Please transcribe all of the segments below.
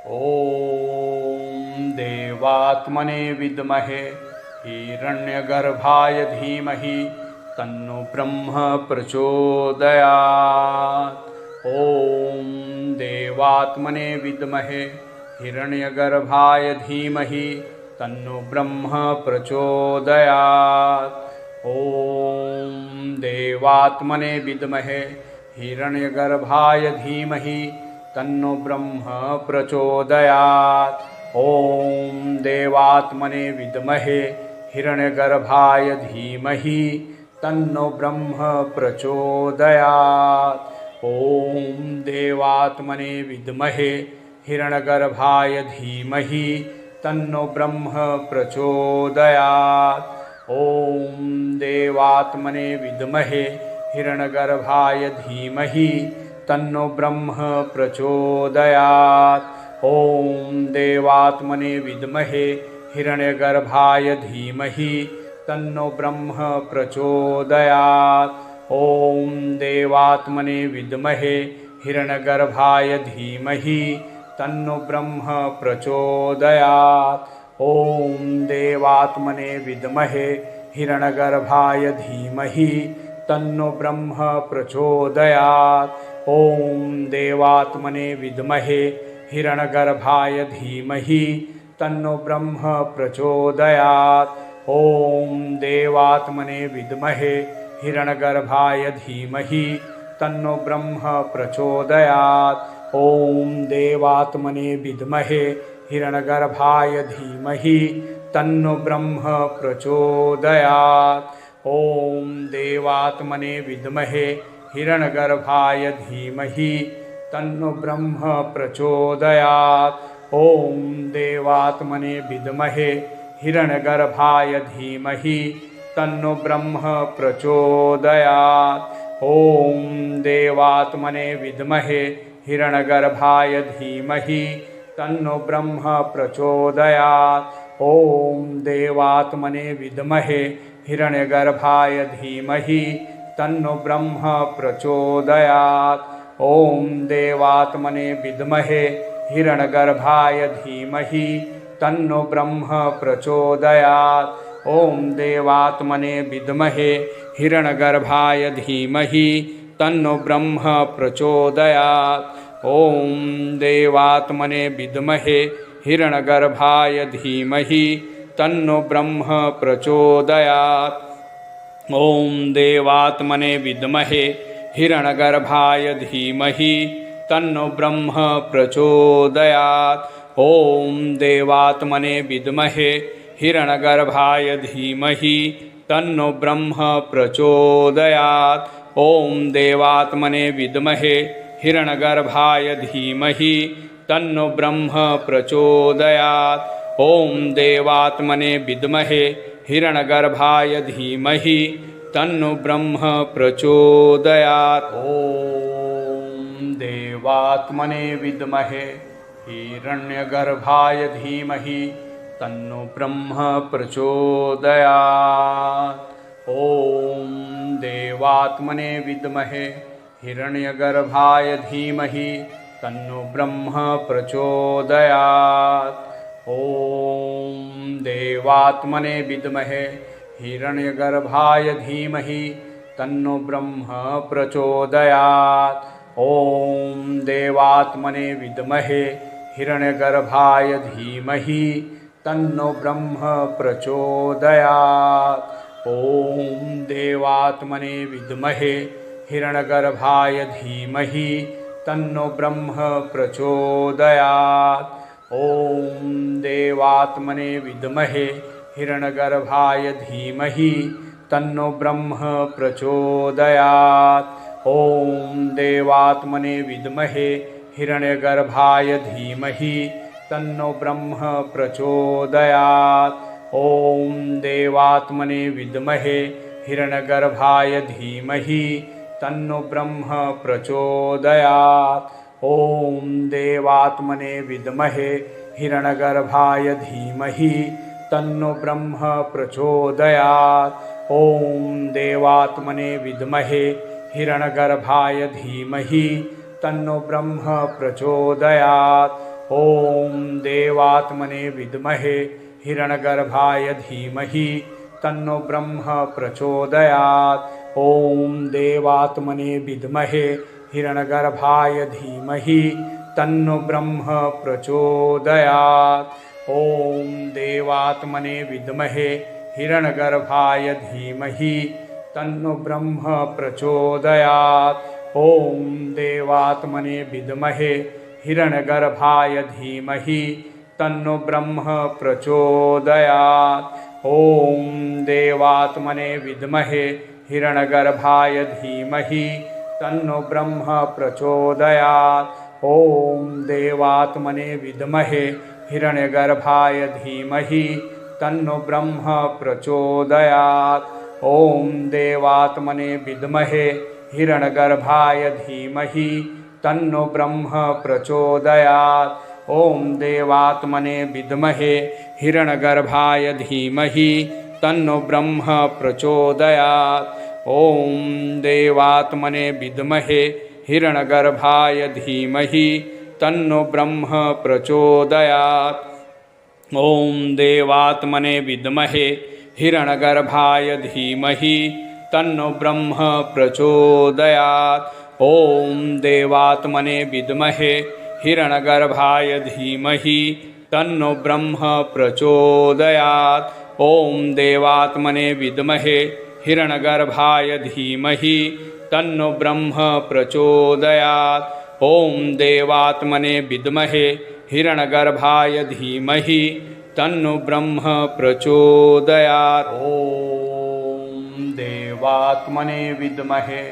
ॐ देवात्मने विद्महे हिरण्यगर्भाय धीमहि तन्नो ब्रह्म प्रचोदयात्। ॐ देवात्मने विद्महे हिरण्यगर्भाय धीमहि तन्नो ब्रह्म प्रचोदयात्। ॐ देवात्मने विद्महे हिरण्यगर्भाय धीमहि तन्नो ब्रह्म प्रचोदयात्। ॐ देवात्मने विद्महे हिरण्यगर्भाय धीमहि तन्नो ब्रह्म प्रचोदयात्। ॐ देवात्मने विद्महे हिरण्यगर्भाय धीमहि तन्नो ब्रह्म प्रचोदयात्। ॐ देवात्मने विद्महे हिरण्यगर्भाय धीमहि तन्नो ब्रह्म प्रचोदयात्। ॐ देवात्मने विद्महे हिरण्यगर्भाय धीमहि तन्नो ब्रह्म प्रचोदयात्। ॐ देवात्मने विद्महे हिरण्यगर्भाय धीमहि तन्नो ब्रह्म प्रचोदयात्। ॐ देवात्मने विद्महे हिरण्यगर्भाय धीमहि तन्नो ब्रह्म प्रचोदयात्। ॐ देवात्मने विद्महे हिरण्यगर्भाय धीमहि तन्नो ब्रह्म प्रचोदयात्। ॐ देवात्मने विद्महे हिरण्यगर्भाय धीमहि तन्नो ब्रह्म प्रचोदयात्। ॐ देवात्मने विद्महे हिरण्यगर्भाय धीमहि तन्नो ब्रह्म प्रचोदयात्। ॐ देवात्मने विद्महे हिरण्यगर्भाय धीमहि तन्नो ब्रह्म प्रचोदयात्। ॐ देवात्मने विद्महे हिरण्यगर्भाय धीमहि तन्नो ब्रह्म प्रचोदयात्। ॐ देवात्मने विद्महे हिरण्यगर्भाय धीमहि तन्नो ब्रह्म प्रचोदयात्। ॐ देवात्मने विद्महे हिरण्यगर्भाय धीमहि तन्नो ब्रह्म प्रचोदयात्। ॐ देवात्मने विद्महे हिरण्यगर्भाय धीमहि तन्नो ब्रह्म प्रचोदयात्। ॐ देवात्मने विद्महे हिरण्यगर्भाय धीमहि तन्नो ब्रह्म प्रचोदयात्। ॐ देवात्मने विद्महे हिरण्यगर्भाय धीमहि तन्नो ब्रह्म प्रचोदयात्। ॐ देवात्मने विद्महे हिरण्यगर्भाय धीमहि तन्नो ब्रह्म प्रचोदयात्। ॐ देवात्मने विद्महे हिरण्यगर्भाय धीमहि तन्नो ब्रह्म प्रचोदयात्। ॐ देवात्मने विद्महे हिरण्यगर्भाय धीमहि तन्नो ब्रह्म प्रचोदयात्। ॐ देवात्मने विद्महे हिरण्यगर्भाय धीमहि तन्नो ब्रह्म प्रचोदयात्। ॐ देवात्मने विद्महे हिरण्यगर्भाय धीमहि तन्नो ब्रह्म प्रचोदयात्। ॐ देवात्मने विद्महे हिरण्यगर्भाय धीमहि तन्नो ब्रह्म प्रचोदयात्। ॐ देवात्मने विद्महे हिरण्यगर्भाय धीमहि तन्नो ब्रह्म प्रचोदयात्। ॐ देवात्मने विद्महे हिरण्यगर्भाय धीमहि तन्नो ब्रह्म प्रचोदयात्। ॐ देवात्मने विद्महे हिरण्यगर्भाय धीमहि तन्नो ब्रह्म प्रचोदयात्। ॐ देवात्मने विद्महे हिरण्यगर्भाय धीमहि तन्नो ब्रह्म प्रचोदयात्। ॐ देवात्मने विद्महे हिरण्यगर्भाय धीमहि तन्नो ब्रह्म प्रचोदयात्। ॐ देवात्मने विद्महे हिरण्यगर्भाय धीमहि तन्नो ब्रह्म प्रचोदयात्। ॐ देवात्मने विद्महे हिरण्यगर्भाय धीमहि तन्नो ब्रह्म प्रचोदयात्। ॐ देवात्मने विद्महे हिरण्यगर्भाय धीमहि तन्नो ब्रह्म प्रचोदयात्। ॐ देवात्मने विद्महे हिरण्यगर्भाय धीमहि तन्नो ब्रह्म प्रचोदयात्। ॐ देवात्मने विद्महे हिरण्यगर्भाय धीमहि तन्नो ब्रह्म प्रचोदयात्। ॐ देवात्मने विद्महे हिरण्यगर्भाय धीमहि तन्नो ब्रह्म प्रचोदयात्। ॐ देवात्मने विद्महे हिरण्यगर्भाय धीमहि तन्नो ब्रह्म प्रचोदयात्। ॐ देवात्मने विद्महे हिरण्यगर्भाय धीमहि तन्नो ब्रह्म प्रचोदयात्। ॐ देवात्मने विद्महे हिरण्यगर्भाय धीमहि तन्नो ब्रह्म प्रचोदयात्। ॐ देवात्मने विद्महे हिरण्यगर्भाय धीमहि तन्नो ब्रह्म प्रचोदयात्। ॐ देवात्मने विद्महे हिरण्यगर्भाय धीमहि तन्नो ब्रह्म प्रचोदयात्। ॐ देवात्मने विद्महे हिरण्यगर्भाय धीमहि तन्नो ब्रह्म प्रचोदयात्। ॐ देवात्मने विद्महे हिरण्यगर्भाय धीमहि तन्नो ब्रह्म प्रचोदयात्। ॐ देवात्मने विद्महे हिरण्यगर्भाय धीमहि तन्नो ब्रह्म प्रचोदयात्। ॐ देवात्मने विद्महे हिरण्यगर्भाय धीमहि तन्नो ब्रह्म प्रचोदयात्। ॐ देवात्मने विद्महे हिरण्यगर्भाय धीमहि तन्नो ब्रह्म प्रचोदयात्। ॐ देवात्मने विद्महे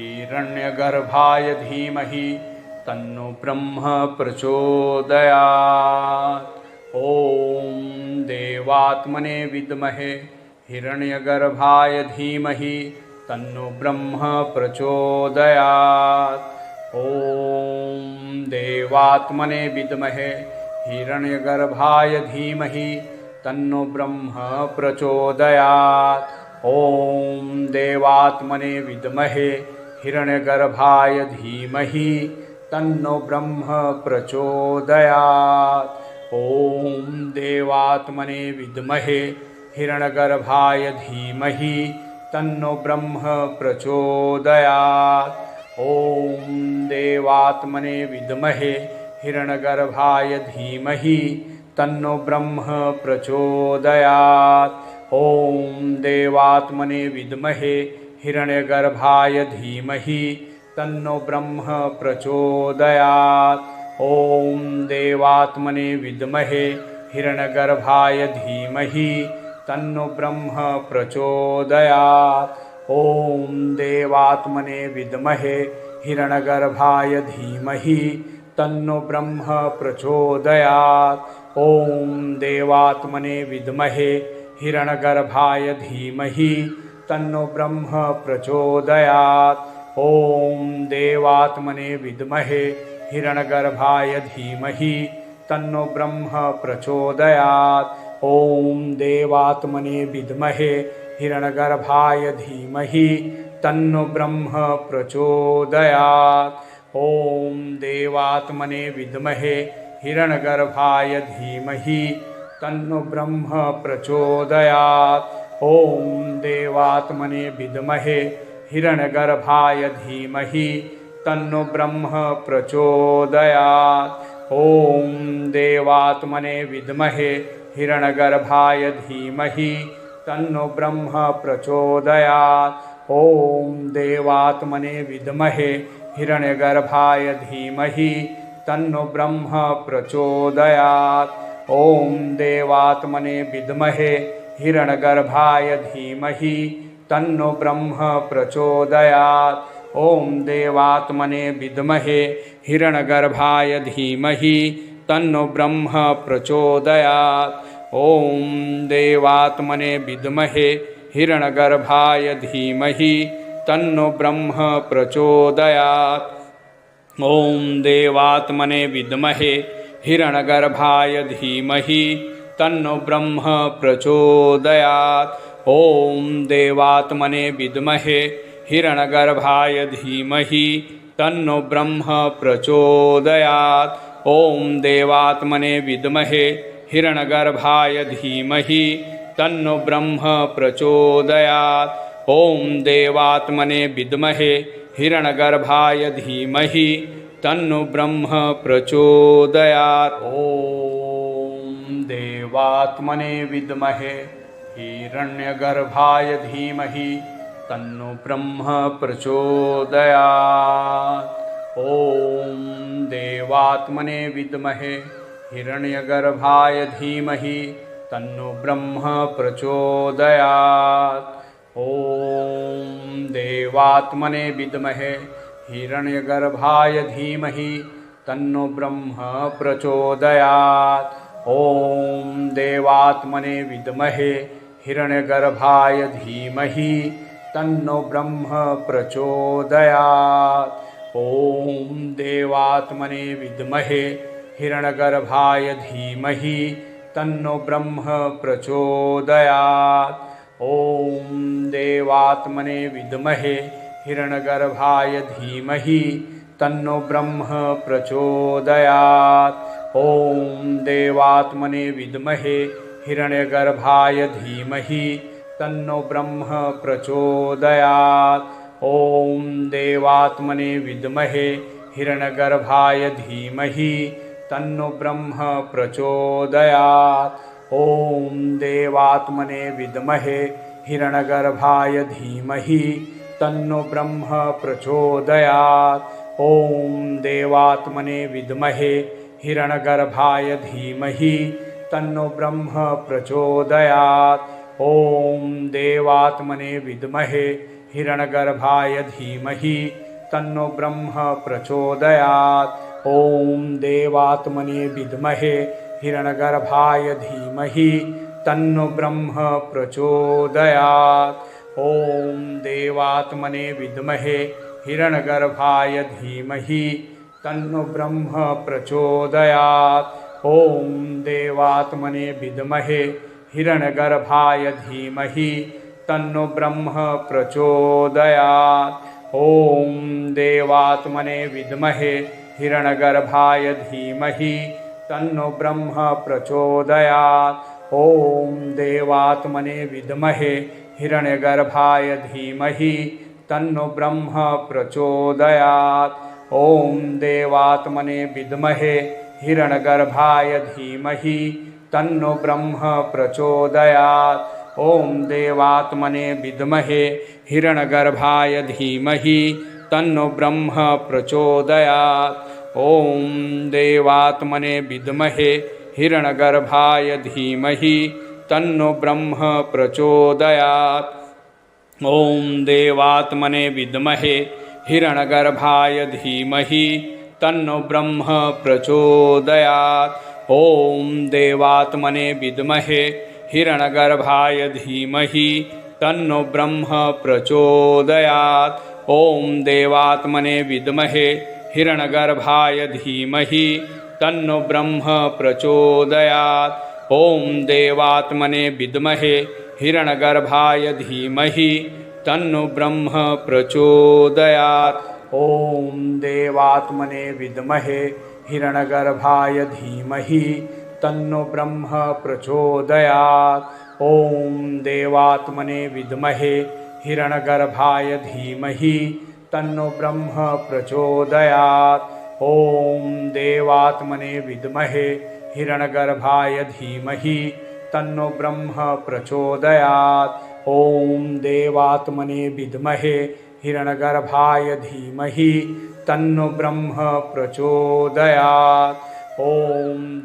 हिरण्यगर्भाय धीमहि तन्नो ब्रह्म प्रचोदयात्। ॐ देवात्मने विद्महे हिरण्यगर्भाय धीमहि तन्नो ब्रह्म प्रचोदयात्। ॐ देवात्मने विद्महे हिरण्यगर्भाय धीमहि तन्नो ब्रह्म प्रचोदयात्। ॐ देवात्मने विद्महे हिरण्यगर्भाय धीमहि तन्नो ब्रह्म प्रचोदयात्। ॐ देवात्मने विद्महे हिरण्यगर्भाय धीमहि तन्नो ब्रह्म प्रचोदयात्। ॐ देवात्मने विद्महे हिरण्यगर्भाय धीमहि तन्नो ब्रह्म प्रचोदयात्। ॐ देवात्मने विद्महे हिरण्यगर्भाय धीमहि तन्नो ब्रह्म प्रचोदयात्। ॐ देवात्मने विद्महे हिरण्यगर्भाय धीमहि तन्नो ब्रह्म प्रचोदयात्। ॐ देवात्मने विद्महे हिरण्यगर्भाय धीमहि तन्नो ब्रह्म प्रचोदयात्। ॐ देवात्मने विद्महे हिरण्यगर्भाय धीमहि तन्नो ब्रह्म प्रचोदयात्। ॐ देवात्मने विद्महे हिरण्यगर्भाय धीमहि तन्नो ब्रह्म प्रचोदयात्। ॐ देवात्मने विद्महे हिरण्यगर्भाय धीमहि तन्नो ब्रह्म प्रचोदयात्। ॐ देवात्मने विद्महे हिरण्यगर्भाय धीमहि तन्नो ब्रह्म प्रचोदयात्। ॐ देवात्मने विद्महे हिरण्यगर्भाय धीमहि तन्नो ब्रह्म प्रचोदयात्। ॐ देवात्मने विद्महे हिरण्यगर्भाय धीमहि तन्नो ब्रह्म प्रचोदयात्। ॐ देवात्मने विद्महे हिरण्यगर्भाय धीमहि तन्नो ब्रह्म प्रचोदयात्। ॐ देवात्मने विद्महे हिरण्यगर्भाय धीमहि तन्नो ब्रह्म प्रचोदयात्। ॐ देवात्मने विद्महे हिरण्यगर्भाय धीमहि तन्नो ब्रह्म प्रचोदयात्। ॐ देवात्मने विद्महे हिरण्यगर्भाय धीमहि तन्नो ब्रह्म प्रचोदयात्। ॐ देवात्मने विद्महे हिरण्यगर्भाय धीमहि तन्नो ब्रह्म प्रचोदयात्। ॐ देवात्मने विद्महे हिरण्यगर्भाय धीमहि तन्नो ब्रह्म प्रचोदयात्। ॐ देवात्मने विद्महे हिरण्यगर्भाय धीमहि तन्नो ब्रह्म प्रचोदयात्। ॐ देवात्मने विद्महे हिरण्यगर्भाय धीमहि तन्नो ब्रह्म प्रचोदयात्। ॐ देवात्मने विद्महे हिरण्यगर्भाय धीमहि तन्नो ब्रह्म प्रचोदयात्। ॐ देवात्मने विद्महे हिरण्यगर्भाय धीमहि तन्नो ब्रह्म प्रचोदयात्। ॐ देवात्मने विद्महे हिरण्यगर्भाय धीमहि तन्नो ब्रह्म प्रचोदयात्। ॐ देवात्मने विद्महे हिरण्यगर्भाय धीमहि तन्नो ब्रह्म प्रचोदयात्। ॐ देवात्मने विद्महे हिरण्यगर्भाय धीमहि तन्नो ब्रह्म प्रचोदयात्। ॐ देवात्मने विद्महे हिरण्यगर्भाय धीमहि तन्नो ब्रह्म प्रचोदयात्। ॐ देवात्मने विद्महे हिरण्यगर्भाय धीमहि तन्नो ब्रह्म प्रचोदयात्। ॐ देवात्मने विद्महे हिरण्यगर्भाय धीमहि तन्नो ब्रह्म प्रचोदयात्। ॐ देवात्मने विद्महे हिरण्यगर्भाय धीमहि तन्नो ब्रह्म प्रचोदयात्। ॐ देवात्मने विद्महे हिरण्यगर्भाय धीमहि तन्नो ब्रह्म प्रचोदयात्। ॐ देवात्मने विद्महे हिरण्यगर्भाय धीमहि तन्नो ब्रह्म प्रचोदयात्। ॐ देवात्मने विद्महे हिरण्यगर्भाय धीमहि तन्नो ब्रह्म प्रचोदयात्। ॐ देवात्मने विद्महे हिरण्यगर्भाय धीमहि तन्नो ब्रह्म प्रचोदयात्। ॐ देवात्मने विद्महे हिरण्यगर्भाय धीमहि तन्नो ब्रह्म प्रचोदयात्। ॐ देवात्मने विद्महे हिरण्यगर्भाय धीमहि तन्नो ब्रह्म प्रचोदयात्। ॐ देवात्मने विद्महे हिरण्यगर्भाय धीमहि तन्नो ब्रह्म प्रचोदयात्। ॐ देवात्मने विद्महे हिरण्यगर्भाय धीमहि तन्नो ब्रह्म प्रचोदयात्। ॐ देवात्मने विद्महे हिरण्यगर्भाय धीमहि तन्नो ब्रह्म प्रचोदयात्। ॐ देवात्मने विद्महे हिरण्यगर्भाय धीमहि तन्नो ब्रह्म प्रचोदयात्। ॐ देवात्मने विद्महे हिरण्यगर्भाय धीमहि तन्नो ब्रह्म प्रचोदयात्। ॐ देवात्मने विद्महे हिरण्यगर्भाय धीमहि तन्नो ब्रह्म प्रचोदयात्। ॐ देवात्मने विद्महे हिरण्यगर्भाय धीमहि तन्नो ब्रह्म प्रचोदयात्। ॐ देवात्मने विद्महे हिरण्यगर्भाय धीमहि तन्नो ब्रह्म प्रचोदयात्। ॐ देवात्मने विद्महे हिरण्यगर्भाय धीमहि तन्नो ब्रह्म प्रचोदयात्। ॐ देवात्मने विद्महे हिरण्यगर्भाय धीमहि तन्नो ब्रह्म प्रचोदयात्। ॐ देवात्मने विद्महे हिरण्यगर्भाय धीमहि तन्नो ब्रह्म प्रचोदयात्। ॐ देवात्मने विद्महे हिरण्यगर्भाय धीमहि तन्नो ब्रह्म प्रचोदयात्। ॐ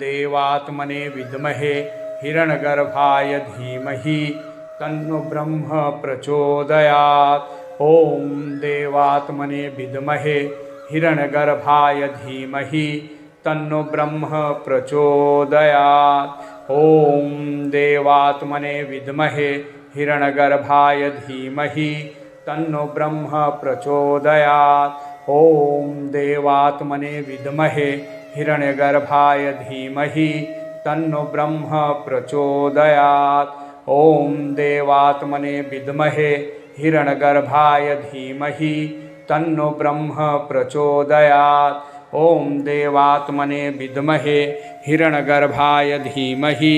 देवात्मने विद्महे हिरण्यगर्भाय धीमहि तन्नो ब्रह्म प्रचोदयात्। ॐ देवात्मने विद्महे हिरण्यगर्भाय धीमहि तन्नो ब्रह्म प्रचोदयात्। ॐ देवात्मने विद्महे हिरण्यगर्भाय धीमहि तन्नो ब्रह्म प्रचोदयात्। ॐ देवात्मने विद्महे हिरण्यगर्भाय धीमहि तन्नो ब्रह्म प्रचोदयात्। ॐ देवात्मने विद्महे हिरण्यगर्भाय धीमहि तन्नो ब्रह्म प्रचोदयात्। ॐ देवात्मने विद्महे हिरण्यगर्भाय धीमहि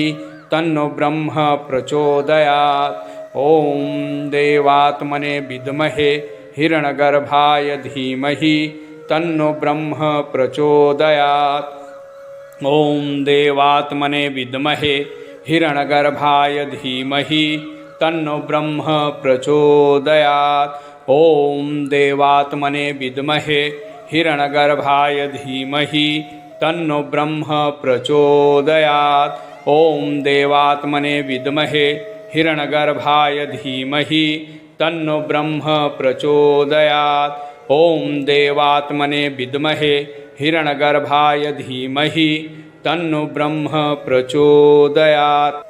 तन्नो ब्रह्म प्रचोदयात्। ॐ देवात्मने विद्महे हिरण्यगर्भाय धीमहि तन्नो ब्रह्म प्रचोदयात्। ॐ देवात्मने विद्महे हिरण्यगर्भाय धीमहि तन्नो ब्रह्म प्रचोदयात्। ॐ देवात्मने विद्महे हिरण्यगर्भाय धीमहि तन्नो ब्रह्म प्रचोदयात्। ॐ देवात्मने विद्महे हिरण्यगर्भाय धीमहि तन्नो ब्रह्म प्रचोदयात्। ॐ देवात्मने विद्महे हिरण्यगर्भाय धीमहि तन्नो ब्रह्म प्रचोदयात्।